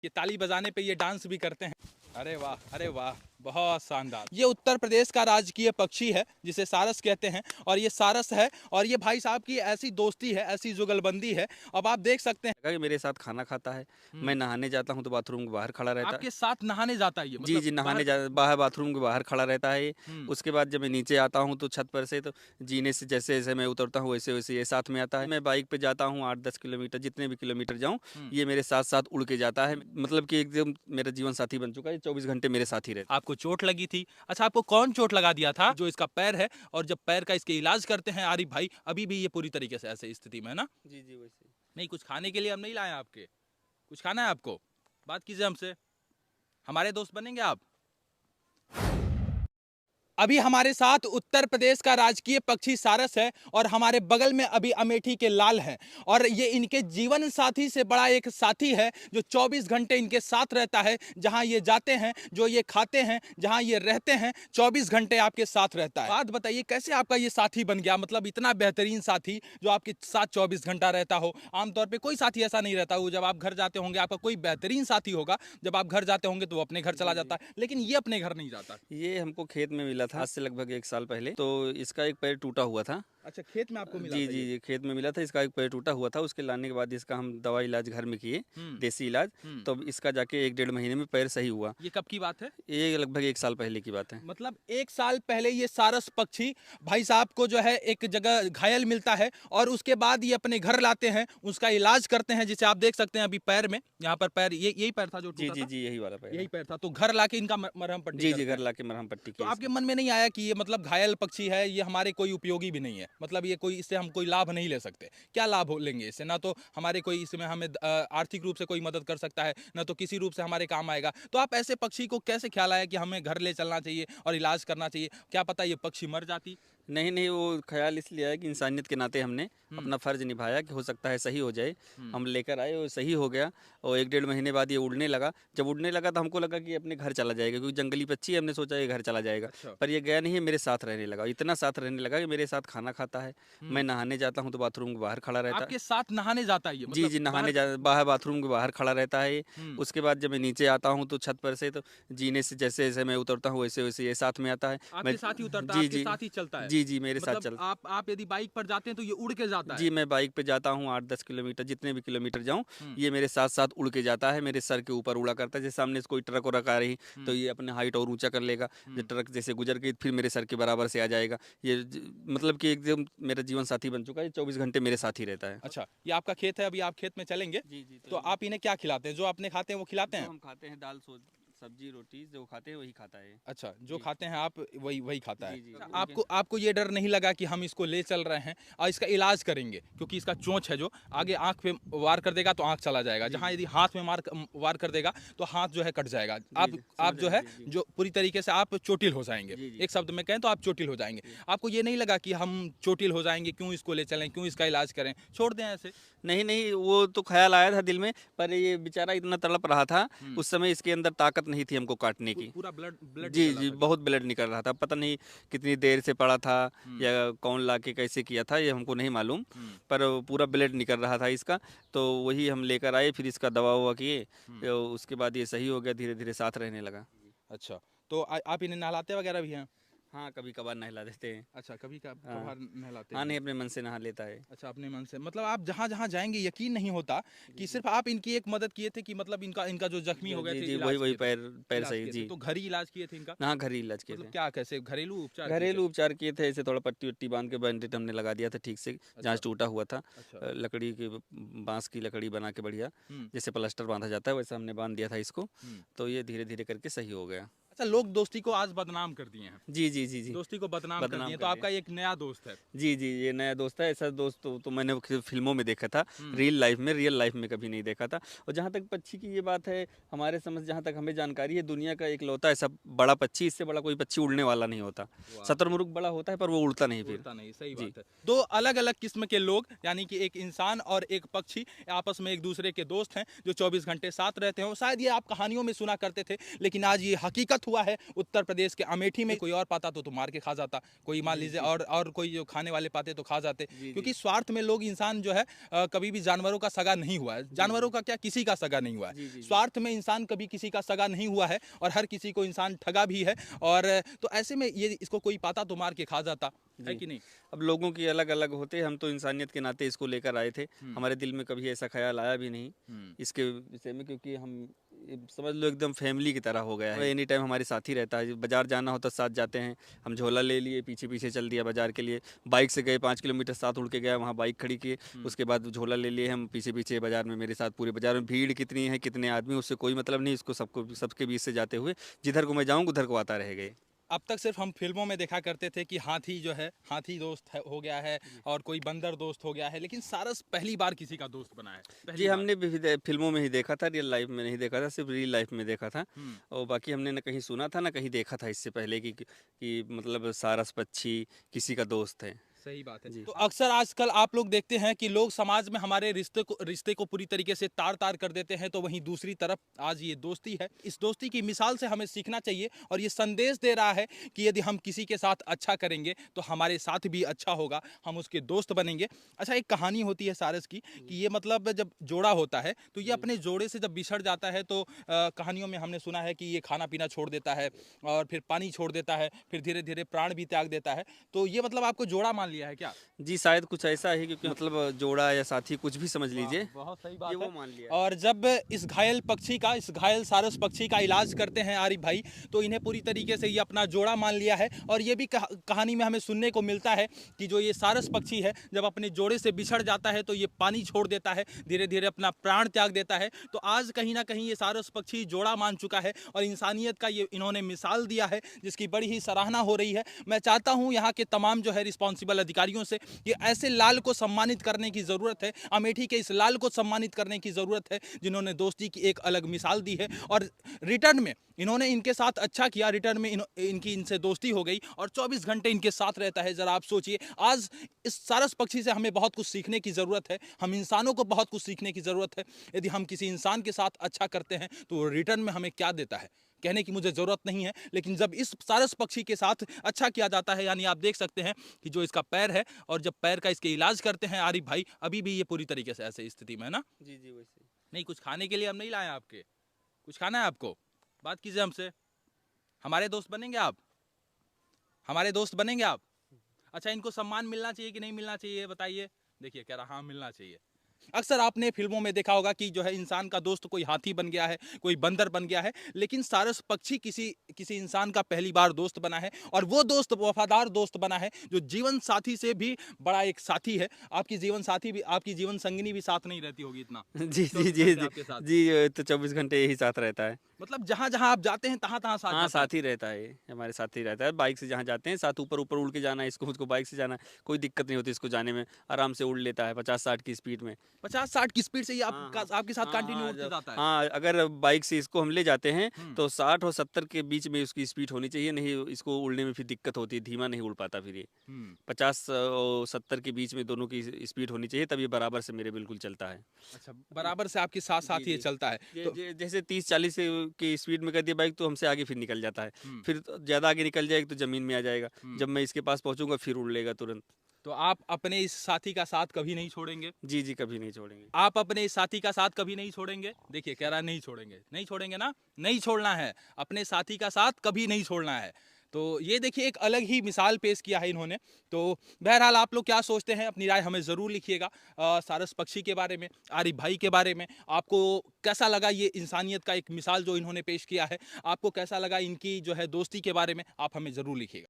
ये ताली बजाने पे ये डांस भी करते हैं। अरे वाह, बहुत शानदार। ये उत्तर प्रदेश का राजकीय पक्षी है जिसे सारस कहते हैं, और ये सारस है, और ये भाई साहब की ऐसी दोस्ती है, ऐसी जुगलबंदी है। अब आप देख सकते हैं कि मेरे साथ खाना खाता है, मैं नहाने जाता हूँ तो बाथरूम के बाहर खड़ा रहता है। आपके साथ नहाने जाता है ये, जी, मतलब जी, नहाने जा बाहर बाथरूम के बाहर खड़ा रहता है ये। हम्म। उसके बाद जब मैं नीचे आता हूँ तो छत पर से तो जीने से जैसे-जैसे मैं उतरता हूँ वैसे-वैसे ये साथ में आता है। मैं बाइक पे जाता हूँ 8-10 किलोमीटर, जितने भी किलोमीटर जाऊँ, ये मेरे साथ-साथ उड़ के जाता है। मतलब कि एकदम मेरा जीवन साथी बन चुका है, 24 घंटे मेरे साथ ही रहता है। आपको चोट लगी थी? अच्छा, आपको कौन चोट लगा दिया था? जो इसका पैर है, और जब पैर का इसके इलाज करते हैं आरिफ भाई, अभी भी ये पूरी तरीके से ऐसे स्थिति में है ना? जी, जी, वैसे। नहीं, कुछ खाने के लिए हम नहीं लाए हैं आपके? कुछ खाना है आपको? बात कीजिए हमसे, हमारे दोस्त बनेंगे आप? अभी हमारे साथ उत्तर प्रदेश का राजकीय पक्षी सारस है, और हमारे बगल में अभी अमेठी के लाल हैं, और ये इनके जीवन साथी से बड़ा एक साथी है जो 24 घंटे इनके साथ रहता है। जहां ये जाते हैं, जो ये खाते हैं, जहां ये रहते हैं, 24 घंटे आपके साथ रहता है। बात बताइए, कैसे आपका ये साथी बन गया? मतलब इतना बेहतरीन साथी जो आपके साथ 24 घंटा रहता हो। आमतौर पर कोई साथी ऐसा नहीं रहता हो। जब आप घर जाते होंगे, आपका कोई बेहतरीन साथी होगा, जब आप घर जाते होंगे तो वो अपने घर चला जाता है, लेकिन ये अपने घर नहीं जाता। ये हमको खेत में मिला था आज से लगभग 1 साल पहले। तो इसका एक पैर टूटा हुआ था। अच्छा, खेत में आपको मिला जी, था जी, ये? जी, खेत में मिला था। इसका एक पैर टूटा हुआ था। उसके लाने के बाद इसका हम दवा इलाज घर में किए, देसी इलाज। तो अब इसका जाके 1 डेढ़ महीने में पैर सही हुआ। ये कब की बात है? ये लगभग 1 साल पहले की बात है। मतलब 1 साल पहले ये सारस पक्षी भाई साहब को जो है एक जगह घायल मिलता है, और उसके बाद ये अपने घर लाते हैं, उसका इलाज करते हैं, जिसे आप देख सकते हैं अभी पैर में, यहाँ पर पैर, ये यही पैर था जो जी, टूटा जी, था? जी, यही वाला पैर यही है। पैर था, तो घर लाके इनका मरहम पट्टी जी, जी, करते घर हैं। लाके मरहम पट्टी तो की आपके इसकी। मन में नहीं आया कि ये मतलब घायल पक्षी है, ये हमारे कोई उपयोगी भी नहीं है, मतलब ये कोई, इससे हम कोई लाभ नहीं ले सकते? क्या लाभ लेंगे इससे? ना तो हमारे कोई इसमें हमें आर्थिक रूप से कोई मदद कर सकता है, ना तो किसी रूप से हमारे काम आएगा। तो आप ऐसे पक्षी को कैसे ख्याल आया कि हमें घर ले चलना चाहिए और इलाज करना चाहिए? क्या पता ये पक्षी मर जाती? नहीं, नहीं, वो ख़्याल इसलिए आया कि इंसानियत के नाते हमने अपना फ़र्ज़ निभाया कि हो सकता है सही हो जाए। हम लेकर आए और सही हो गया, और 1 डेढ़ महीने बाद ये उड़ने लगा। जब उड़ने लगा तो हमको लगा कि ये अपने घर चला जाएगा, क्योंकि जंगली पक्षी है, हमने सोचा ये घर चला जाएगा। अच्छा। पर ये गया नहीं है, मेरे साथ रहने लगा। इतना साथ रहने लगा कि मेरे साथ खाना खाता है, मैं नहाने जाता हूँ तो बाथरूम के बाहर खड़ा रहता है। आपके साथ नहाने जाता है ये, जी, मतलब जी, नहाने बाहर? जा बाहर बाथरूम के बाहर खड़ा रहता है ये। हम्म। उसके बाद जब मैं नीचे आता हूँ तो छत पर से तो जीने से जैसे-जैसे मैं उतरता हूँ वैसे-वैसे ये साथ में आता है। मैं आपके साथ ही उतरता है, जी, आपके जी। साथ ही चलता है? जी, जी, मेरे साथ मतलब चल आप यदि बाइक पर जाते हैं तो ये उड़ के जाता है? जी, मैं बाइक पे जाता हूँ 8-10 किलोमीटर, जितने भी किलोमीटर जाऊँ, हम्म। ये मेरे साथ-साथ उड़ के जाता है, मेरे सर के ऊपर उड़ा करता है। जैसे सामने से कोई ट्रक-व्रक आ रही, तो ये अपने हाइट और ऊँचा कर लेगा। जब ट्रक जैसे गुज़र गई, फिर मेरे सर के बराबर से आ जाएगा। ये मतलब कि एकदम मेरा जीवन साथी बन चुका है, 24 घंटे मेरे साथ ही रहता है। अच्छा, ये आपका खेत है, अभी आप खेत में चलेंगे? जी, जी, तो आप इन्हें क्या खिलाते हैं? जो अपने खाते हैं वो खिलाते जो हैं? हम खाते हैं दाल सब्जी रोटी जो खाते हैं वही खाता है। अच्छा, जो जी। खाते हैं आप, वही वही खाता है। जी, जी। अच्छा, आपको ये डर नहीं लगा कि हम इसको ले चल रहे हैं और इसका इलाज करेंगे, क्योंकि इसका चोंच है जो आगे आँख पे वार कर देगा तो आँख चला जाएगा, जहाँ यदि हाथ में वार कर देगा तो हाथ जो है कट जाएगा। आप जी, आप समझ जो रहे है, हैं। जी, जी। जो पूरी तरीके से आप चोटिल हो जाएँगे। जी, जी। एक शब्द में कहें तो आप चोटिल हो जाएँगे। आपको ये नहीं लगा कि हम चोटिल हो जाएँगे, क्यों इसको ले चलें, क्यों इसका इलाज करें, छोड़ दें ऐसे? नहीं, नहीं, वो तो ख़्याल आया था दिल में, पर ये बेचारा इतना तड़प रहा था, उस समय इसके अंदर ताकत नहीं थी हमको काटने की। पूरा ब्लड ब्लड जी, निकल रहा जी, था क्या? बहुत ब्लड निकल रहा था। पता नहीं कितनी देर से पड़ा था या कौन लाके कैसे किया था, ये हमको नहीं मालूम। पर पूरा ब्लड निकल रहा था इसका, तो वही हम लेकर आए, फिर इसका दवा-ववा किए, तो उसके बाद ये सही हो गया, धीरे-धीरे साथ रहने लगा। अच्छा, तो आप इन्हें नहलाते वगैरह भी हैं? हाँ, कभी-कभार नहला देते हैं। अच्छा, कभी हाँ। कभार नहलाते हाँ, भी नहीं, हैं। अपने मन से नहा लेता है। अच्छा, अपने मन से, मतलब आप जहाँ-जहाँ जाएँगे यकीन नहीं होता कि सिर्फ़ आप इनकी एक मदद किए थे, कि मतलब इनका इनका जो ज़ख्मी हो गए जी, थे, जी, इलाज वही किए थे। पैर इलाज सही किए थे, जी। तो घर ही इलाज किए थे इनका? हाँ, घर ही इलाज किए मतलब थे। क्या, कैसे घरेलू उपचार किए थे? घरेलू उपचार किए थे, ऐसे थोड़ा पट्टी-वट्टी बाँध के बैंडेज हमने लगा दिया था ठीक से, जहाँ अच्छा, टूटा हुआ था। अच्छा। लकड़ी की बाँस की लकड़ी बना के बढ़िया, हुँ, जैसे प्लास्टर बाँधा जाता है वैसा हमने बाँध दिया था इसको, हुँ। तो ये धीरे-धीरे करके सही हो गया। अच्छा, लोग दोस्ती को आज बदनाम कर दिए हैं। जी, जी, जी, जी। दोस्ती को बदनाम कर दिए बदनाम हैं, कर तो दिया। आपका एक नया दोस्त है। जी, जी, ये नया दोस्त है, ऐसा दोस्त तो मैंने फ़िल्मों में देखा था, हुँ। रियल लाइफ़ में कभी नहीं देखा था। और जहाँ तक पक्षी की ये बात है, हमारे समझ जहाँ तक हमें जानकारी है, दुनिया का इकलौता ऐसा बड़ा पक्षी, इससे बड़ा कोई पक्षी उड़ने वाला नहीं होता। वाह! शतुरमुर्ग बड़ा होता है पर वो उड़ता नहीं फिर। उड़ता नहीं, सही जी। बात है। 2 अलग-अलग किस्म के लोग, यानी कि एक इंसान और एक पक्षी, आपस में एक-दूसरे के दोस्त हैं, जो 24 घंटे साथ रहते हो। शायद ये आप कहानियों में सुना करते थे, लेकिन आज ये हकीकत साथ हुआ है उत्तर प्रदेश के अमेठी में। कोई और पाता तो मार के खा जाता, कोई मान लीजिए और कोई जो खाने वाले पाते तो खा जाते, क्योंकि स्वार्थ में लोग इंसान जो है कभी भी जानवरों का सगा नहीं हुआ है। जानवरों का क्या, किसी का सगा नहीं हुआ है। स्वार्थ में इंसान कभी किसी का सगा नहीं हुआ है और हर किसी को इंसान ठगा भी है। और तो ऐसे में ये इसको कोई पाता तो मार के खा जाता है कि नहीं। अब लोगों की अलग अलग होते, हम तो इंसानियत के नाते इसको लेकर आए थे। हमारे दिल में कभी ऐसा ख्याल आया भी नहीं इसके विषय में, क्योंकि हम समझ लो एकदम फैमिली की तरह हो गया है। एनी टाइम हमारे साथ ही रहता है, बाजार जाना होता साथ जाते हैं। हम झोला ले लिए, पीछे पीछे चल दिया बाजार के लिए, बाइक से गए 5 किलोमीटर साथ उड़ के गया, वहाँ बाइक खड़ी की, उसके बाद झोला ले लिए हम, पीछे पीछे बाजार में मेरे साथ। पूरे बाजार में भीड़ कितनी है, कितने आदमी, उससे कोई मतलब नहीं, इसको सबके बीच से जाते हुए जिधर को मैं जाऊँ उधर को आता रह गए। अब तक सिर्फ हम फिल्मों में देखा करते थे कि हाथी जो है, हाथी दोस्त हो गया है और कोई बंदर दोस्त हो गया है, लेकिन सारस पहली बार किसी का दोस्त बना है। जी, हमने भी फिल्मों में ही देखा था, रियल लाइफ में नहीं देखा था, सिर्फ रियल लाइफ में देखा था। और बाकी हमने न कहीं सुना था ना कहीं देखा था इससे पहले कि मतलब सारस पक्षी किसी का दोस्त है। सही बात है। तो अक्सर आजकल आप लोग देखते हैं कि लोग समाज में हमारे रिश्ते को पूरी तरीके से तार तार कर देते हैं, तो वहीं दूसरी तरफ आज ये दोस्ती है। इस दोस्ती की मिसाल से हमें सीखना चाहिए और ये संदेश दे रहा है कि यदि हम किसी के साथ अच्छा करेंगे तो हमारे साथ भी अच्छा होगा, हम उसके दोस्त बनेंगे। अच्छा, एक कहानी होती है सारस की कि ये मतलब जब जोड़ा होता है तो ये अपने जोड़े से जब बिछड़ जाता है तो कहानियों में हमने सुना है कि ये खाना पीना छोड़ देता है और फिर पानी छोड़ देता है, फिर धीरे धीरे प्राण भी त्याग देता है। तो ये मतलब आपको जोड़ा मान लिया है क्या? जी, शायद कुछ ऐसा है, क्योंकि मतलब जोड़ा या साथी कुछ भी समझ लीजिए, बहुत सही बात ये है। वो मान लिया। और जब इस घायल सारस पक्षी का इलाज करते हैं आरिफ भाई, तो इन्हें पूरी तरीके से ये अपना जोड़ा मान लिया है। और ये भी कहानी में हमें सुनने को मिलता है कि जो ये सारस पक्षी है जब अपने जोड़े से बिछड़ जाता है तो ये पानी छोड़ देता है, धीरे धीरे अपना प्राण त्याग देता है। तो आज कहीं ना कहीं ये सारस पक्षी जोड़ा मान चुका है और इंसानियत का ये इन्होंने मिसाल दिया है, जिसकी बड़ी ही सराहना हो रही है। मैं चाहता हूँ यहाँ के तमाम जो है रिस्पॉन्सिबल अधिकारियों से कि ऐसे लाल को सम्मानित करने की ज़रूरत है, अमेठी के इस लाल को सम्मानित करने की ज़रूरत है जिन्होंने दोस्ती की एक अलग मिसाल दी है। और रिटर्न में इन्होंने इनके साथ अच्छा किया, रिटर्न में इनकी इनसे दोस्ती हो गई और 24 घंटे इनके साथ रहता है। ज़रा आप सोचिए, आज इस सारस पक्षी से हमें बहुत कुछ सीखने की ज़रूरत है, हम इंसानों को बहुत कुछ सीखने की ज़रूरत है। यदि हम किसी इंसान के साथ अच्छा करते हैं तो रिटर्न में हमें क्या देता है कहने की मुझे ज़रूरत नहीं है, लेकिन जब इस सारस पक्षी के साथ अच्छा किया जाता है, यानी आप देख सकते हैं कि जो इसका पैर है और जब पैर का इसके इलाज करते हैं आरिफ भाई, अभी भी ये पूरी तरीके से ऐसे स्थिति में है ना। जी जी, वैसे नहीं, कुछ खाने के लिए हम नहीं लाए आपके, कुछ खाना है आपको, बात कीजिए हमसे, हमारे दोस्त बनेंगे आप, हमारे दोस्त बनेंगे आप। अच्छा, इनको सम्मान मिलना चाहिए कि नहीं मिलना चाहिए बताइए। देखिए कह रहा हाँ मिलना चाहिए। अक्सर आपने फिल्मों में देखा होगा कि जो है इंसान का दोस्त कोई हाथी बन गया है, कोई बंदर बन गया है, लेकिन सारस पक्षी किसी इंसान का पहली बार दोस्त बना है और वो दोस्त वफादार दोस्त बना है जो जीवन साथी से भी बड़ा एक साथी है। आपकी जीवन साथी भी, आपकी जीवन संगिनी भी साथ नहीं रहती होगी इतना। जी जी 24 जी घंटे जी आपके साथ। जी, तो 24 घंटे यही साथ रहता है। मतलब जहां जहां आप जाते हैं तहां तहां साथ हाँ, जाता है। साथ ही रहता है, ये हमारे साथ ही रहता है। बाइक से जहाँ जाते हैं साथ, ऊपर ऊपर उड़ के जाना है इसको, मुझको बाइक से जाना है, कोई दिक्कत नहीं होती इसको जाने में, आराम से उड़ लेता है 50-60 की स्पीड में। 50-60 की स्पीड से ये हाँ हाँ आपके साथ हाँ कंटिन्यू हाँ, उड़ते जाता है। हाँ, अगर बाइक से इसको हम ले जाते हैं तो 60 और 70 के बीच में उसकी स्पीड होनी चाहिए, नहीं इसको उड़ने में फिर दिक्कत होती है, धीमा नहीं उड़ पाता फिर ये। 50 और 70 के बीच में दोनों की स्पीड होनी चाहिए, तब ये बराबर से मेरे बिल्कुल चलता है। अच्छा, बराबर से आपके साथ साथ जी, ये जी। चलता है। तो जैसे 30-40 की स्पीड में कर दिया बाइक तो हमसे आगे फिर निकल जाता है, फिर ज़्यादा आगे निकल जाएगा तो ज़मीन में आ जाएगा, जब मैं इसके पास पहुंचूंगा फिर उड़ लेगा तुरंत। तो आप अपने इस साथी का साथ कभी नहीं छोड़ेंगे? जी जी, कभी नहीं छोड़ेंगे। आप अपने इस साथी का साथ कभी नहीं छोड़ेंगे? देखिए कह रहा है नहीं छोड़ेंगे, नहीं छोड़ेंगे ना, नहीं छोड़ना है, अपने साथी का साथ कभी नहीं छोड़ना है। तो ये देखिए एक अलग ही मिसाल पेश किया है इन्होंने। तो बहरहाल आप लोग क्या सोचते हैं, अपनी राय हमें ज़रूर लिखिएगा सारस पक्षी के बारे में, आरिफ भाई के बारे में। आपको कैसा लगा ये इंसानियत का एक मिसाल जो इन्होंने पेश किया है? आपको कैसा लगा इनकी जो है दोस्ती के बारे में? आप हमें ज़रूर लिखिएगा।